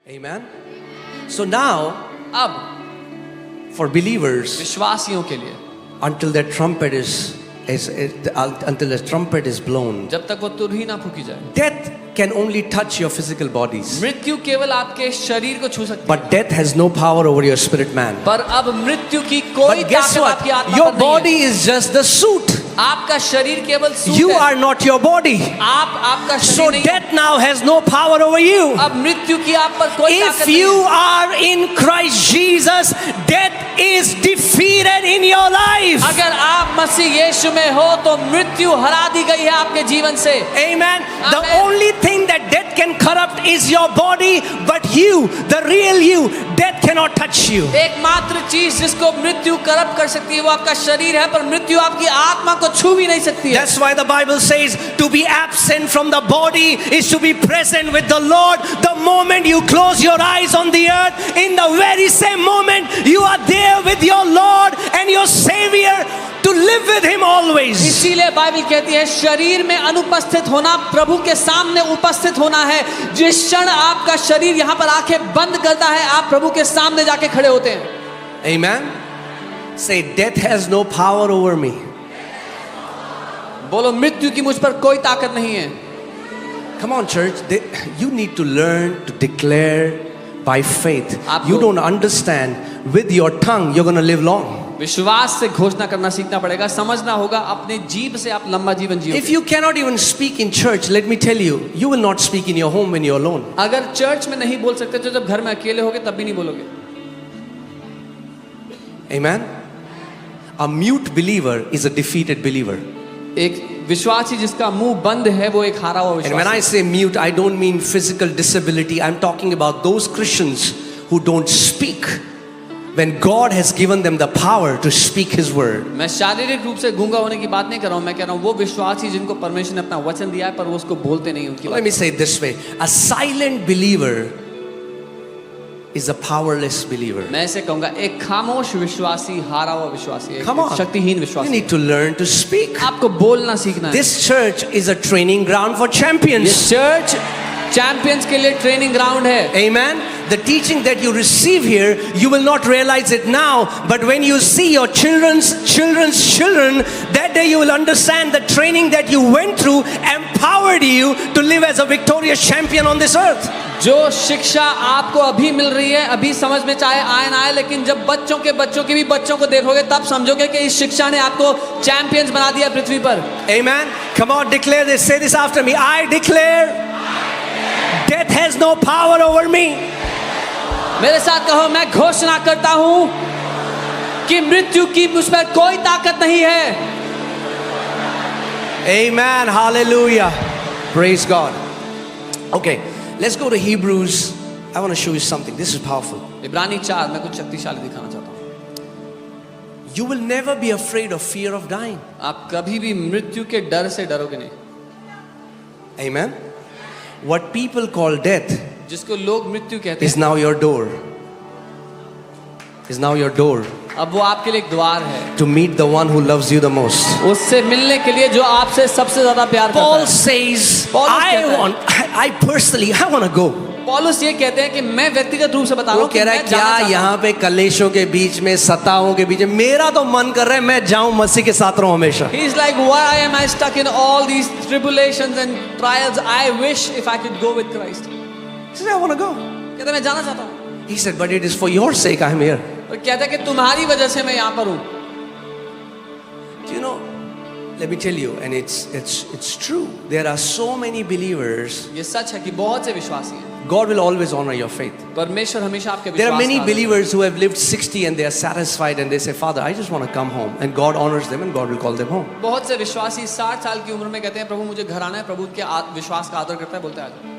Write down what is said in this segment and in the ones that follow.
Amen. So now, अब for believers, विश्वासियों के लिए until the trumpet is blown, जब तक वो तुरही ना फूकी जाए, death can only touch your physical bodies, मृत्यु केवल आपके शरीर को छू सकती है, but death has no power over your spirit man. पर अब मृत्यु की कोई But guess ताकत what? आपकी आत्मा Your पर नहीं body is just the suit. है। आपका शरीर केवल सूट You है। are not your body. आपका So शरीर नहीं है। death now has no power over you. अब मृत्यु की आप पर कोई If ताकत नहीं you है। are in Christ Jesus, death is defeated in your life. अगर आप मसीह यीशु में हो तो मृत्यु हरा दी गई है आपके जीवन से। Amen. The Amen. only thing that death can corrupt is your body, but you, the real you, death cannot touch you. एकमात्र चीज जिसको मृत्यु करप्ट कर सकती है वो आपका शरीर है, पर मृत्यु आपकी आत्मा को छू भी नहीं सकती है। That's why the Bible says to be absent from the body is to be present with the Lord. The moment you close your eyes on the earth, in the very same moment you are there with your Lord and your Savior to live with Him always. इसीलिए Bible कहती है शरीर में अनुपस्थित होना प्रभु के सामने उपस्थित होना है। जिस क्षण आपका शरीर यहाँ पर आंखें बंद करता है आप प्रभु के सामने जाके खड़े होते हैं। Amen. Say, death has no power over me. बोलो मृत्यु की मुझ पर कोई ताकत नहीं है। Come on, church. You need to learn to declare by faith. आपको- You don't understand. With your tongue, you're going to live long. विश्वास से घोषणा करना सीखना पड़ेगा, समझना होगा, अपने जीभ से आप लंबा जीवन जियो। If you cannot even speak in church, let me tell you, you will not speak in your home when you're alone. अगर चर्च में नहीं बोल सकते तो जब घर में अकेले होगे तब भी नहीं बोलोगे। Amen. A mute believer is a defeated believer. एक विश्वासी जिसका मुंह बंद है वो एक हारा हुआ And when I विश्वासी। say mute, I don't mean physical disability. I'm talking about those Christians who don't speak when God has given them the power to speak His word. मैं शारीरिक रूप से गूंगा होने की बात नहीं कर रहा हूँ, मैं कह रहा हूँ वो विश्वासी जिनको परमेश्वर ने अपना वचन दिया है पर वो उसको बोलते नहीं उनकी Let बात। me say it this way. A silent believer is a powerless believer. मैं ऐसे कहूँगा एक खामोश विश्वासी हारा हुआ विश्वासी है, Come on. एक शक्तिहीन You विश्वासी। need to learn to speak. आपको बोलना सीखना है। This church is a training ground for ये champions. चर्च चैंपियंस के लिए ट्रेनिंग ग्राउंड है। Amen. The teaching that you receive here, you will not realize it now, but when you see your children's children, that day you will understand the training that you went through empowered you to live as a victorious champion on this earth. जो शिक्षा आपको अभी मिल रही है अभी समझ में चाहे आए ना आए, लेकिन जब बच्चों के भी बच्चों को देखोगे तब समझोगे कि इस शिक्षा ने आपको चैंपियंस बना दिया पृथ्वी पर। Amen. Come on, declare this. Say this after me. I declare death has no power over me. मेरे साथ कहो, मैं घोषणा करता हूं कि मृत्यु की मुझ पर कोई ताकत नहीं है। Amen. Hallelujah. Praise God. Okay, let's go to Hebrews. I want to show you something. This is powerful. इब्रानी 4 मैं कुछ शक्तिशाली दिखाना चाहता हूं। You will never be afraid of fear of dying. आप कभी भी मृत्यु के डर से डरोगे नहीं। Amen. What people call death जिसको लोग मृत्यु कहते is हैं now your door. Is now your door अब वो आपके लिए एक द्वार है to meet the one who loves you the most. उससे मिलने के लिए जो आपसे सबसे ज्यादा प्यार करता Paul है। says, Paulus I कहता है- want, I personally, I want to go. पौलुस ये कहते हैं कि मैं व्यक्तिगत रूप से बता रहा वो हूँ कि कह रहा है मैं जाना क्या चाहता हूँ। यहाँ पे कलेशों के बीच में सताओं के बीच में मेरा तो मन कर रहा है मैं जाऊं मसीह के साथ रहूं हमेशा. He's like, why am I stuck in all these tribulations and trials? I wish if I could go with Christ. He said, I want to go. कहता है मैं जाना चाहता हूँ। He said, but it is for your sake I am here. और कहता है कि तुम्हारी वजह से मैं यहाँ पर हूँ। Do you know, let me tell you, and it's true. There are so many believers. ये सच है कि बहुत से विश्वासी हैं। God will always honor your faith. परमेश्वर हमेशा आपके There are विश्वास many का आदर believers who have lived 60 and they are satisfied and they say, Father, I just want to come home. And God honors them and God will call them home. करें। बहुत से विश्वासी 60 साल की उम्र में कहते हैं प्रभु मुझे घर आना है, प्रभु के विश्वास का आदर करता है, बोलते हैं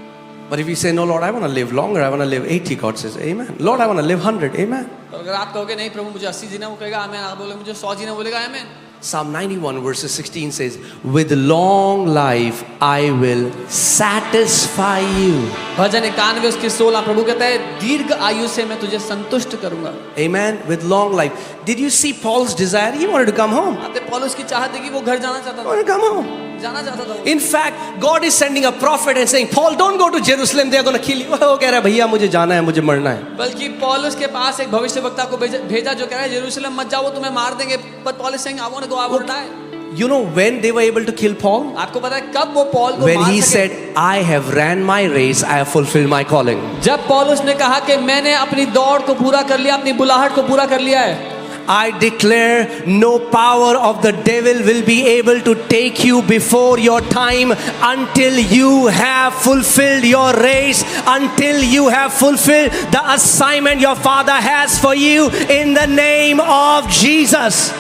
But if you say, no, Lord, I want to live longer, I want to live 80, God says, Amen. Lord, I want to live 100, Amen. तो अगर आप कहोगे नहीं प्रभु मुझे 80 जीना, वो कहेगा आमेन। आप बोलोगे मुझे 100 जीना, बोलेगा आमेन। Psalm 91 verses 16 says, with long life I will satisfy you. भजन 91 उसकी 16 प्रभु कहता है दीर्घ आयु से मैं तुझे संतुष्ट करूंगा। Amen. With long life. Did you see Paul's desire? He wanted to come home. आते पौलुस की चाहत है कि वो घर जाना चाहता He था। wanted to come home. जाना चाहता था वो। In fact, God is sending a prophet and saying, Paul, don't go to Jerusalem, they are going to kill you. वो कह रहा है भैया मुझे जाना है, मुझे मरना है. बल्कि पौलुस के पास एक भविष्यवक्ता को भेजा जो कह रहा है यरूशलेम मत जाओ, वो तुम्हें मार देंगे. But Paul is saying, I want to go, I want to die. You know when they were able to kill Paul? आपको पता है कब वो पौल को When मार he सके? said, I have ran my race, I have fulfilled my calling. जब पौलुस ने कहा कि मैंने अपनी दौड़ को पूरा कर लिया, अपनी बुलाहट को पूरा कर लिया है. I declare no power of the devil will be able to take you before your time until you have fulfilled your race, until you have fulfilled the assignment your Father has for you in the name of Jesus.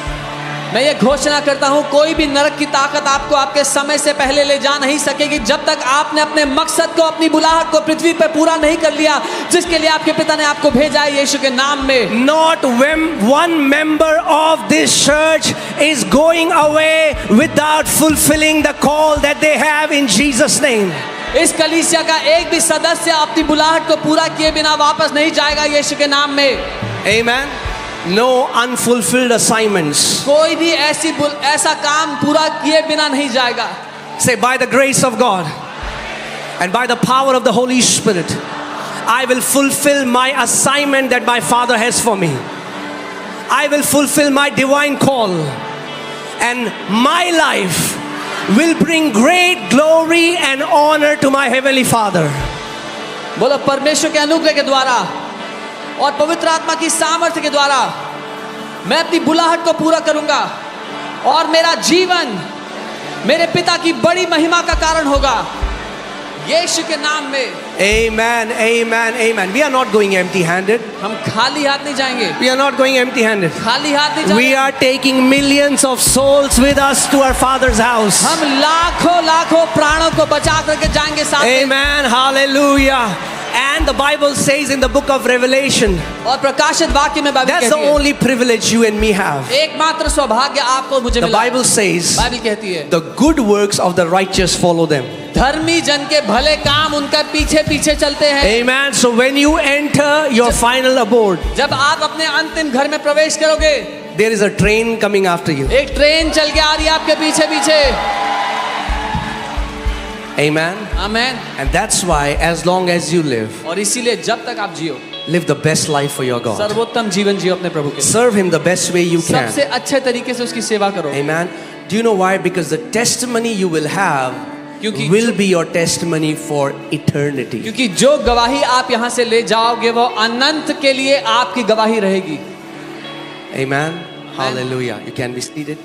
मैं ये घोषणा करता हूँ, कोई भी नरक की ताकत आपको आपके समय से पहले ले जा नहीं सकेगी जब तक आपने अपने मकसद को, अपनी बुलाहट को पृथ्वी पर पूरा नहीं कर लिया जिसके लिए आपके पिता ने आपको भेजा है यीशु के नाम में. Not when one member of this church is going away without fulfilling the call that they have in Jesus' name. इस कलीसिया का एक भी सदस्य अपनी बुलाहट को पूरा किए बिना वापस नहीं जाएगा यीशु के नाम में. Amen. No unfulfilled assignments. कोई भी ऐसा काम पूरा किए बिना नहीं जाएगा. Say, by the grace of God and by the power of the Holy Spirit, I will fulfill my assignment that my Father has for me. I will fulfill my divine call, and my life will bring great glory and honor to my Heavenly Father. बोलो, परमेश्वर के अनुग्रह के द्वारा और पवित्र आत्मा की सामर्थ्य के द्वारा मैं अपनी बुलाहट को पूरा करूंगा और मेरा जीवन मेरे पिता की बड़ी महिमा का कारण होगा यीशु के नाम में. Amen, amen, amen. We are not going empty-handed. हम खाली हाथ नहीं जाएंगे. We are not going empty-handed. खाली हाथ नहीं We जाएंगे. are taking millions of souls with us to our Father's house. हम लाखों प्राणों को बचा करके जाएंगे साथ में. Amen, hallelujah. And the Bible says in the book of Revelation, और प्रकाशित वाक्य में बाइबल that's the कहती है, only privilege you and me have. एकमात्र सौभाग्य आपको मुझे The मिला. Bible says, बाइबल कहती है, the good works of the righteous follow them. धर्मी जन के भले काम उनका पीछे पीछे चलते हैं. Amen. So when you enter your final abode, जब आप अपने अंतिम घर में प्रवेश करोगे, there is a train coming after you. एक ट्रेन चल के आ रही है आपके पीछे पीछे. Amen. Amen. And that's why as long as you live, और इसीलिए जब तक आप जियो, live the best life for your God. सर्वोत्तम जीवन जियो अपने प्रभु के. Serve Him the best way you can. सबसे अच्छे तरीके से उसकी सेवा करो. Amen. Do you know why? Because the testimony you will have क्योंकि will be your testimony for eternity. क्योंकि जो गवाही आप यहाँ से ले जाओगे वो अनंत के लिए आपकी गवाही रहेगी. Amen. Hallelujah. You can be seated.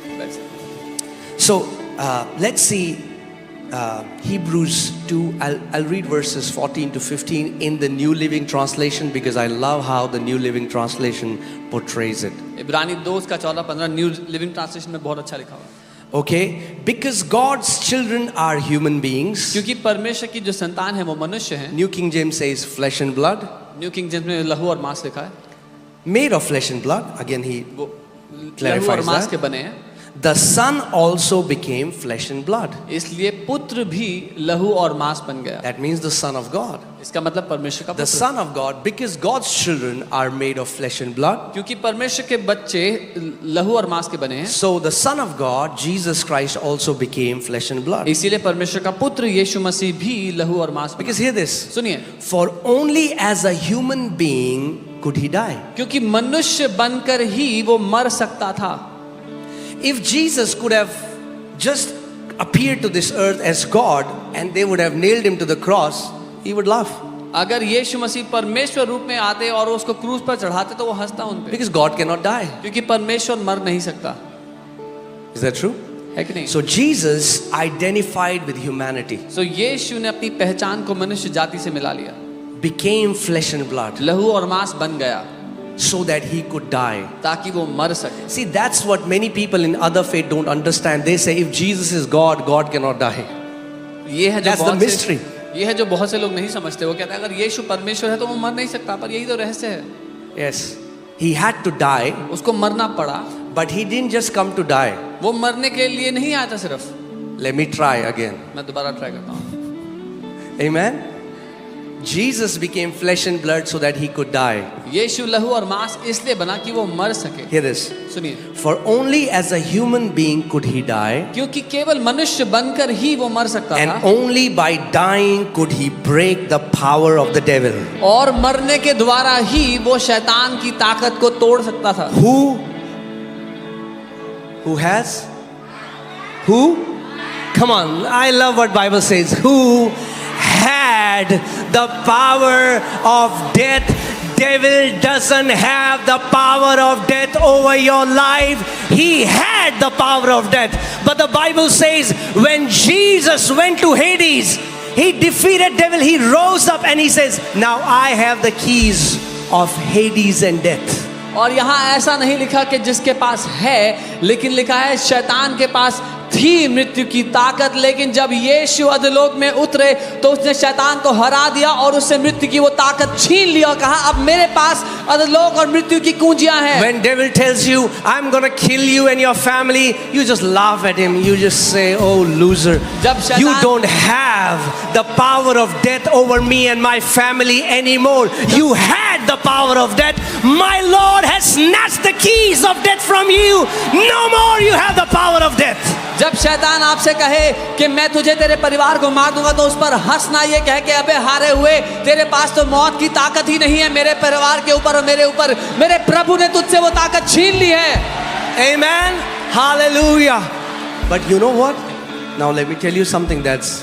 So let's see Hebrews 2. I'll read verses 14 to 15 in the New Living Translation because I love how the New Living Translation portrays it. इब्रानी 2 का 14-15 न्यू लिविंग ट्रांसलेशन में बहुत अच्छा लिखा हुआ है. Okay, because God's children are human beings. क्योंकि परमेश्वर की जो संतान है वो मनुष्य हैं. New King James says flesh and blood. New king James में लहू और मांस लिखा है. Made of flesh and blood. Again he वो लहू और clarifies मांस के that. बने हैं. The Son also became flesh and blood. इसलिए पुत्र भी लहू और मांस बन गया. That means the Son of God. इसका मतलब परमेश्वर का The पुत्र. Son of God, because God's children are made of flesh and blood. क्योंकि परमेश्वर के बच्चे लहू और मांस के बने हैं. So the Son of God, Jesus Christ, also became flesh and blood. इसीलिए परमेश्वर का पुत्र यीशु मसीह भी लहू और मांस बना. Because hear this. सुनिए, For only as a human being could he die. क्योंकि मनुष्य बनकर ही वो मर सकता था. If Jesus could have just appeared to this earth as God and they would have nailed him to the cross, he would laugh. अगर यीशु मसीह परमेश्वर रूप में आते और उसको क्रूस पर चढ़ाते तो वो हंसता उन पे. Because God cannot die. क्योंकि परमेश्वर मर नहीं सकता. Is that true? है कि नहीं? So Jesus identified with humanity, So यीशु ने अपनी पहचान को मनुष्य जाति से मिला लिया. became flesh and blood लहू और मांस बन गया so that he could die. ताकि वो मर सके. See, that's what many people in other faith don't understand. They say if Jesus is God, God cannot die. ये है जो That's the बहुत mystery. से ये है जो बहुत से लोग नहीं समझते. वो कहते हैं अगर यीशु परमेश्वर है तो वो मर नहीं सकता. पर यही तो रहस्य है. Yes, he had to die, उसको मरना पड़ा. but he didn't just come to die. वो मरने के लिए नहीं आया था सिर्फ. Let me try again. मैं दोबारा ट्राई करता हूँ. Amen. Jesus became flesh and blood so that he could die. यीशु लहू और मांस इसलिए बना कि वो मर सके। Hear this. सुनिए, For only as a human being could he die, क्योंकि केवल मनुष्य बनकर ही वो मर सकता and था only by dying could he break the power of the devil. और मरने के द्वारा ही वो शैतान की ताकत को तोड़ सकता था। Who has? Who? Come on, I love what Bible says. Who had the power of death? Devil doesn't have the power of death over your life. He had the power of death. But the Bible says when Jesus went to Hades, he defeated devil, he rose up and he says, now I have the keys of Hades and death. और यहाँ ऐसा नहीं लिखा कि जिसके पास है, लेकिन लिखा है शैतान के पास थी मृत्यु की ताकत, लेकिन जब यीशु अधोलोक में उतरे तो उसने शैतान को हरा दिया और उससे मृत्यु की वो ताकत छीन लिया और कहा अब मेरे पास अधोलोक और मृत्यु की कुंजियां हैं। When devil tells you, I'm gonna kill you and your family, you just laugh at him. You just say, oh loser, you don't have the power of death over me and my family anymore. You had the power of death. My Lord has snatched the keys of death from you. No more you have the power of death. जब शैतान आपसे कहे कि मैं तुझे तेरे परिवार को मार दूंगा तो उस पर हंसना, ये कह के अबे हारे हुए, तेरे पास तो मौत की ताकत ही नहीं है मेरे परिवार के ऊपर और मेरे ऊपर, मेरे प्रभु ने तुझसे वो ताकत छीन ली है। Amen. Hallelujah. But you know what? Now let me tell you something that's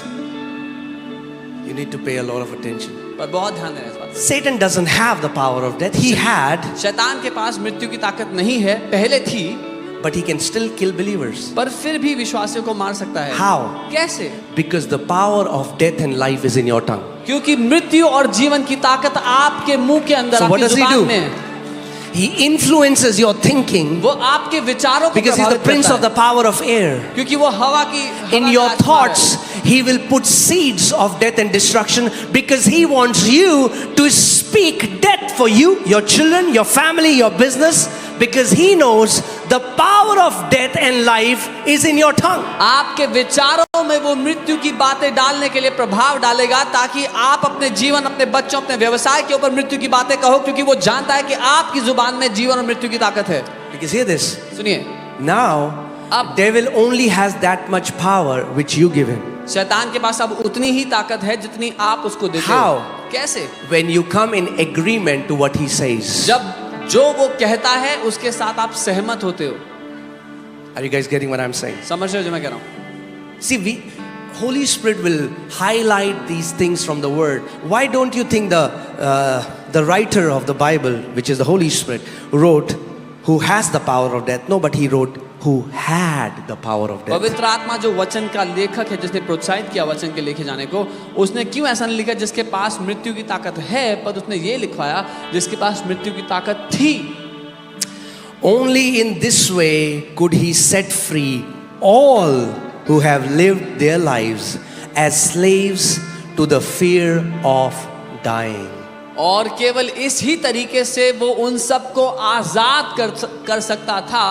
you need to pay a lot of attention. पर बहुत ध्यान देना इस बात। Satan doesn't have the power of death. He had, शैतान के पास मृत्यु की ताकत नहीं है, पहले थी, but he can still kill believers. पर फिर भी विश्वासियों को मार सकता है। How? कैसे? Because the power of death and life is in your tongue. क्योंकि मृत्यु और जीवन की ताकत आपके मुंह के अंदर, So what आपकी does he जुबान do? में है। He influences your thinking वो आपके विचारों को because he's the प्रभावित prince करता of the है। power of air. क्योंकि वो हवा की In your thoughts, he will put seeds of death and destruction because he wants you to speak death for you, your children, your family, your business, because he knows the power of death and life is in your tongue. आपके विचारों में वो मृत्यु की बातें डालने के लिए प्रभाव डालेगा ताकि आप अपने जीवन, अपने बच्चों, अपने व्यवसाय के ऊपर मृत्यु की बातें कहो, क्योंकि वो जानता है कि आपकी जुबान में जीवन और मृत्यु की ताकत है। Because hear this. सुनिए, Now, devil only has that much power which you give him. शैतान के पास अब उतनी ही ताकत है जितनी आप उसको देते हो। How? कैसे? When you come in agreement to what he says. जब जो वो कहता है उसके साथ आप सहमत होते हो। Are you guys getting what I'm saying? समझ रहे हो जो मैं कह रहा हूँ? See, Holy Spirit will highlight these things from the Word. Why don't you think the writer of the Bible, which is the Holy Spirit, wrote, "Who has the power of death"? No, but he wrote, "Who had the power of death." पवित्र आत्मा जो वचन का लेखक है, जिसने प्रोत्साहित किया वचन के लिखे जाने को, उसने क्यों ऐसा नहीं लिखा जिसके पास मृत्यु की ताकत है, पर उसने ये लिखवाया जिसके पास मृत्यु की ताकत थी। Only in this way could he set free all who have lived their lives as slaves to the fear of dying. और केवल इस ही तरीके से वो उन सबको आजाद कर सकता था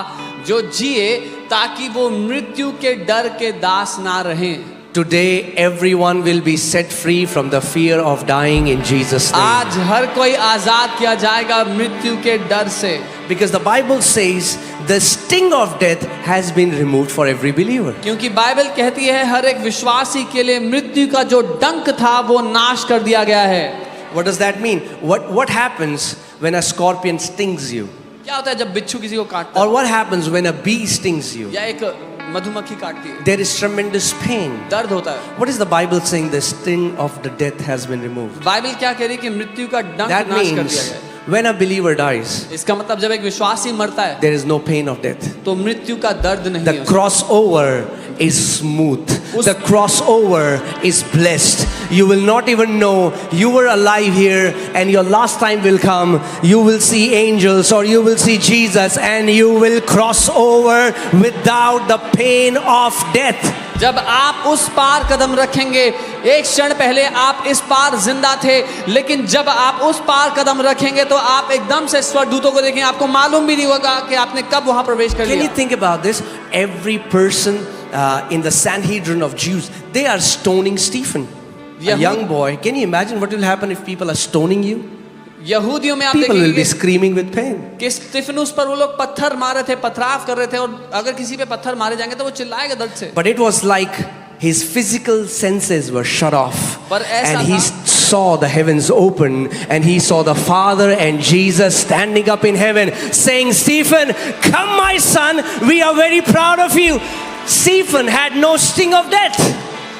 जो जिए, ताकि वो मृत्यु के डर के दास ना रहें। Today everyone will be set free from the fear of dying in Jesus' name. आज हर कोई आजाद किया जाएगा मृत्यु के डर से। Because the Bible says the sting of death has been removed for every believer. क्योंकि बाइबल कहती है हर एक विश्वासी के लिए मृत्यु का जो डंक था वो नाश कर दिया गया है। What does that mean? What happens when a scorpion stings you? क्या होता है जब बिच्छू किसी को काटता Or है what happens when a bee stings you? या एक मधुमक्खी काटती है? There is tremendous pain. दर्द होता है। What is the Bible saying? The sting of the death has been removed. Bible क्या कह रही है कि मृत्यु का डंक That नाश कर दिया means गया है। when a believer dies, इसका मतलब जब एक विश्वासी मरता है there is no pain of death. तो मृत्यु का दर्द नहीं The है। crossover is smooth. The crossover is blessed. You will not even know you were alive here and your last time will come. You will see angels or you will see Jesus and you will cross over without the pain of death. जब आप उस पार कदम रखेंगे, एक क्षण पहले आप इस पार जिंदा थे, लेकिन जब आप उस पार कदम रखेंगे तो आप एकदम से स्वर्गदूतों को देखेंगे, आपको मालूम भी नहीं होगा कि आपने कब वहां प्रवेश कर Can you लिया। think about this? Every person in the Sanhedrin of Jews, they are stoning Stephen. a young boy, can you imagine what will happen if people are stoning you? यहूदियों में आप People will be देखेंगे screaming with pain. कि स्तिफनुस पर वो लोग पत्थर मार रहे थे, पथराव कर रहे थे, और अगर किसी पे पत्थर मारे जाएंगे तो वो चिल्लाएगा दर्द से। But it was like his physical senses were shut off, पर ऐसा and he था- saw the heavens open, and he saw the Father and Jesus standing up in heaven saying, Stephen, come my son, we are very proud of you. Stephen had no sting of death.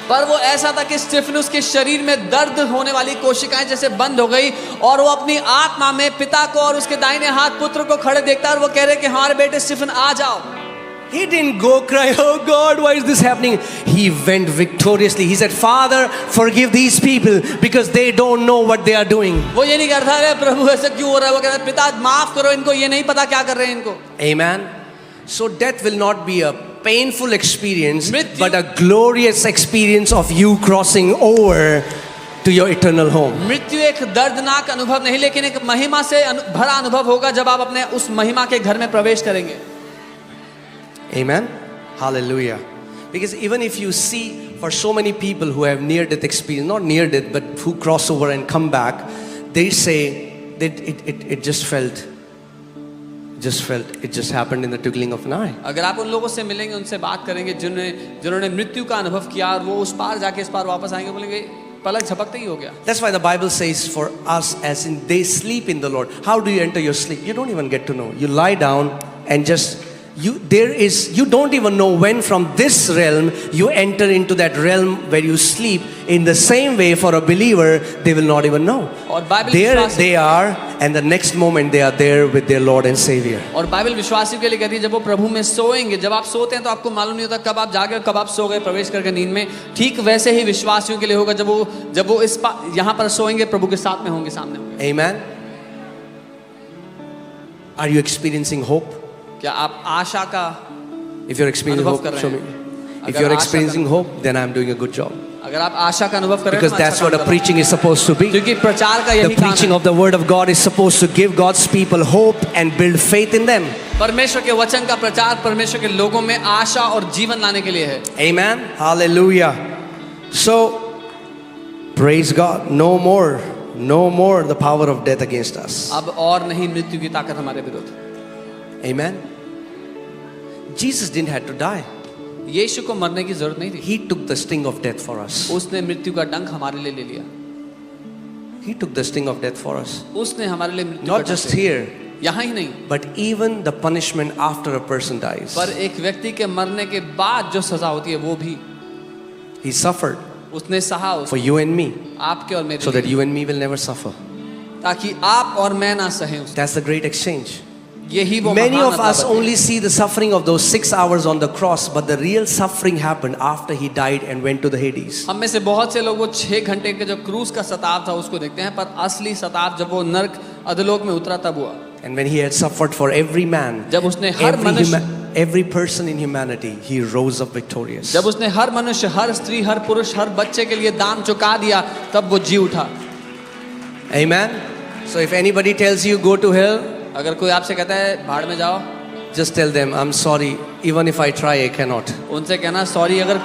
पर वो ऐसा था कि स्टिफनुस के शरीर में दर्द होने वाली कोशिकाएं जैसे बंद हो गई, और वो अपनी आत्मा में पिता को और उसके दाहिने हाथ पुत्र को खड़े देखता है, और वो कह रहे कि हमारे बेटे स्टीफन आ जाओ। He didn't go cry, oh God, why is this happening? He went victoriously. He said, Father, forgive these people because they don't know what they are doing. वो ये नहीं करता अरे प्रभु ऐसा क्यों हो रहा है, वो कहता है पिता माफ करो इनको, ये नहीं पता क्या कर रहे हैं इनको। Amen. So death will not be a painful experience, मृत्यु- but a glorious experience of you crossing over to your eternal home. मृत्यु एक दर्दनाक अनुभव नहीं, लेकिन एक महिमा से भरा अनुभव होगा जब आप अपने उस महिमा के घर में प्रवेश करेंगे। Amen. Hallelujah. Because even if you see for so many people who have near death experience, not near death, but who cross over and come back, they say that it just felt, it just happened in the twinkling of an eye. अगर आप उन लोगों से मिलेंगे, उनसे बात करेंगे जिन्होंने मृत्यु का अनुभव किया, और वो उस पार जाके इस पार वापस आएंगे, बोलेंगे पलक झपकते ही हो गया। That's why the Bible says for us, as in they sleep in the Lord. How do you enter your sleep? You don't even get to know. You lie down and just you don't even know when from this realm you enter into that realm where you sleep. In the same way, for a believer, they will not even know. और Bible There विश्वासी- they are, and the next moment they are there with their Lord and Savior. और Bible विश्वासियों के लिए कहती है जब वो प्रभु में सोएंगे, जब आप सोते हैं तो आपको मालूम नहीं होता कब आप जागे और कब आप सो गए प्रवेश करके नींद में। ठीक वैसे ही विश्वासियों के लिए होगा जब वो यहाँ पर सोएंगे, प्रभु के साथ में होंगे, सामने होंगे। Amen. Are you experiencing hope? क्या आप आशा का If you're experiencing अनुभव hope, कर रहे show me. हैं? If अगर you're Asha experiencing hope, then I'm doing a good job. अगर आप आशा का अनुभव कर रहे हैं Because तो that's अच्छा what a काम कर रहे preaching is supposed to हैं। be. क्योंकि प्रचार का The यही काम preaching है। of the word of God is supposed to give God's people hope and build faith in them. परमेश्वर के वचन का प्रचार परमेश्वर के लोगों में आशा और जीवन लाने के लिए है। Amen. Hallelujah. So, praise God. No more the power of death against us. अब और नहीं मृत्यु की ताकत हमारे विरुद्ध। Amen. Jesus didn't have to die. यीशु को मरने की जरूरत नहीं थी, He took the sting of death for us. उसने मृत्यु का डंक हमारे लिए ले लिया। He took the sting of death for us. उसने हमारे लिए मृत्यु Not का just डंक ले लिया। here, यहाँ ही नहीं, but even the punishment after a person dies. पर एक व्यक्ति के मरने के बाद जो सजा होती है वो भी He suffered उसने सहा, for you and me, आपके और मेरे so that लिए, you and me will never suffer. ताकि आप और मैं ना सहें उसको। That's the great exchange. यही वो Many महान of us अदालत है। only see the suffering of those 6 hours on the cross, but the real suffering happened after he died and went to the Hades. हम में से बहुत से लोग वो 6 घंटे के जो क्रूस का सताव था उसको देखते हैं, पर असली सताव जब वो नर्क अधोलोक में उतरा तब हुआ। And when he had suffered for every man, जब उसने हर मनुष्य, every person in humanity, he rose up victorious. जब उसने हर मनुष्य, हर स्त्री, हर पुरुष, हर बच्चे के लिए दाम चुका दिया, तब वो जी उठा। Amen. So if anybody tells you go to hell, अगर कोई आपसे कहता है भाड़ में जाओ, just tell them, I'm sorry, even if I try, I cannot. उनसे कहना सॉरी, अगर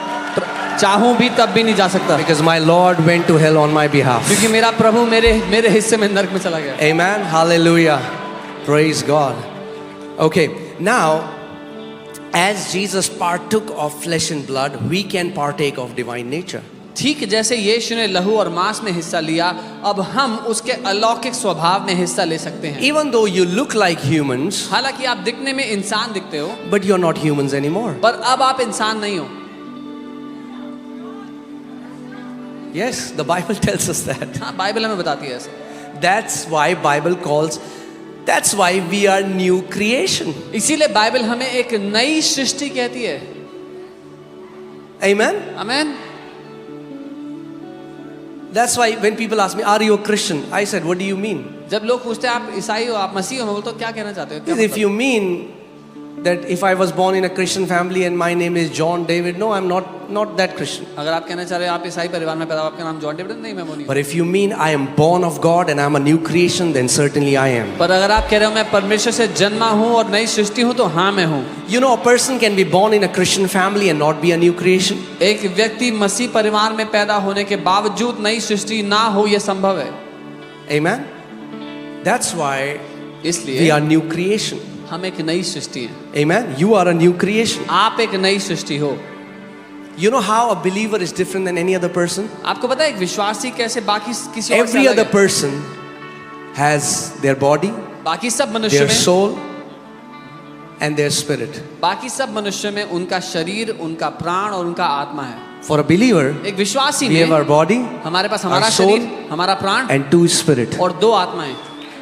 चाहूं भी तब भी नहीं जा सकता, Because my Lord went to hell on my behalf. क्योंकि मेरा प्रभु मेरे हिस्से में नरक में चला गया। Amen. Hallelujah. Praise God. Okay, now, as Jesus partook of flesh and blood, we can partake of divine nature. ठीक जैसे यीशु ने लहू और मांस में हिस्सा लिया, अब हम उसके अलौकिक स्वभाव में हिस्सा ले सकते हैं। Even though you look like humans, हालांकि आप दिखने में इंसान दिखते हो, but you're not humans anymore. पर अब आप इंसान नहीं हो। Yes, the Bible tells us that. हाँ, बाइबल हमें बताती है ऐसा। That's why we are new creation. इसीलिए बाइबल हमें एक नई सृष्टि कहती है। Amen. आमीन। That's why when people ask me, are you a Christian? I said, what do you mean? जब लोग पूछते हैं आप ईसाई हो, आप मसीह हो, मैं बोलता हूँ क्या कहना चाहते हो? क्या Because if मतलब? you mean that if I was born in a Christian family and my name is John David, no, I'm not that Christian. अगर आप कहना चाह रहे हैं आप ईसाई परिवार में पैदा हुए, आपका नाम जॉन डेविड नहीं, मैं वो नहीं। But if you mean I am born of God and I'm a new creation, then certainly I am. पर अगर आप कह रहे हो मैं परमेश्वर से जन्मा हूँ और नई सृष्टि हूँ, तो हाँ मैं हूँ। You know, a person can be born in a Christian family and not be a new creation. एक व्यक्ति मसीह परिवार में पैदा होने के बावजूद नई सृष्टि ना हो, यह संभव है। Amen. That's why we इसलिए are new creation. हम एक नई सृष्टि हैं। Amen. You are a new creation. आप एक नई सृष्टि हो। You know how a believer is different than any other person? आपको पता है एक विश्वासी कैसे बाकी किसी और से Every अलग other है? person has their body, बाकी सब मनुष्य their में, soul, and their spirit. बाकी सब मनुष्य में उनका शरीर, उनका प्राण और उनका आत्मा है। For a believer, एक विश्वासी we have में our body हमारे पास हमारा our soul, शरीर, हमारा प्राण and two spirit. और दो आत्माएं।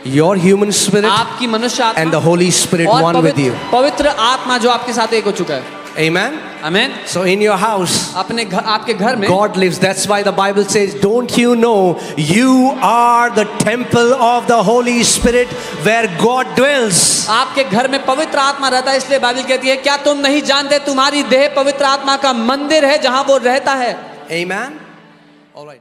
Your human spirit आपकी मनुष्य आत्मा and the Holy Spirit और one with you. पवित्र आत्मा जो आपके साथ एक हो चुका है। Amen. आमीन। So in your house, अपने घर, आपके घर में God lives. That's why the Bible says, don't you know you are the temple of the Holy Spirit where God dwells. आपके घर में पवित्र आत्मा रहता है, इसलिए बाइबल कहती है क्या तुम नहीं जानते तुम्हारी देह पवित्र आत्मा का मंदिर है जहां वो रहता है। Amen. All right.